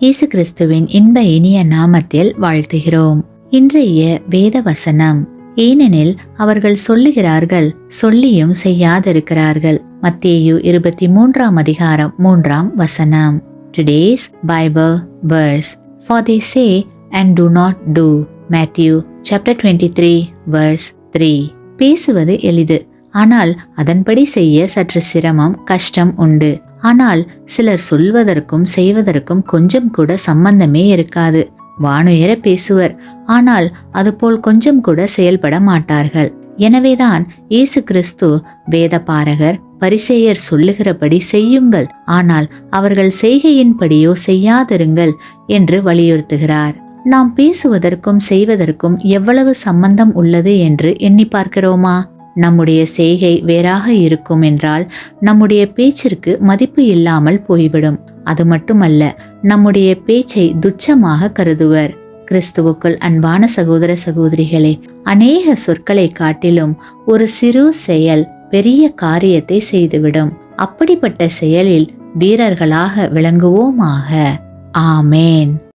இயேசு கிறிஸ்துவின் இன்ப இனிய நாமத்தில் வாழ்த்துகிறோம். இன்றைய வேத வசனம்: ஏனெனில் அவர்கள் சொல்லுகிறார்கள், சொல்லியும் செய்யாதிருக்கிறார்கள். மத்தேயு 23:3. Today's Bible verse: For they say and do not do. Matthew chapter 23:3. பேசுவது எளிது, ஆனால் அதன்படி செய்ய சற்று சிரமம், கஷ்டம் உண்டு. ஆனால் சிலர் சொல்வதற்கும் செய்வதற்கும் கொஞ்சம் கூட சம்பந்தமே இருக்காது. வானுயர பேசுவர், ஆனால் அதுபோல் கொஞ்சம் கூட செயல்பட மாட்டார்கள். எனவேதான் இயேசு கிறிஸ்து வேதபாரகர், பரிசேயர் சொல்லுகிறபடி செய்யுங்கள், ஆனால் அவர்கள் செய்கையின்படியோ செய்யாதிருங்கள் என்று வலியுறுத்துகிறார். நாம் பேசுவதற்கும் செய்வதற்கும் எவ்வளவு சம்பந்தம் உள்ளது என்று எண்ணி பார்க்கிறோமா? நம்முடைய செய்கை வேறாக இருக்கும் என்றால் நம்முடைய பேச்சிற்கு மதிப்பு இல்லாமல் போய்விடும். அது மட்டுமல்ல, நம்முடைய பேச்சை துச்சமாக கருதுவர். கிறிஸ்துவுக்குள் அன்பான சகோதர சகோதரிகளே, அநேக சொற்களை காட்டிலும் ஒரு சிறு செயல் பெரிய காரியத்தை செய்துவிடும். அப்படிப்பட்ட செயலில் வீரர்களாக விளங்குவோமாக. ஆமேன்.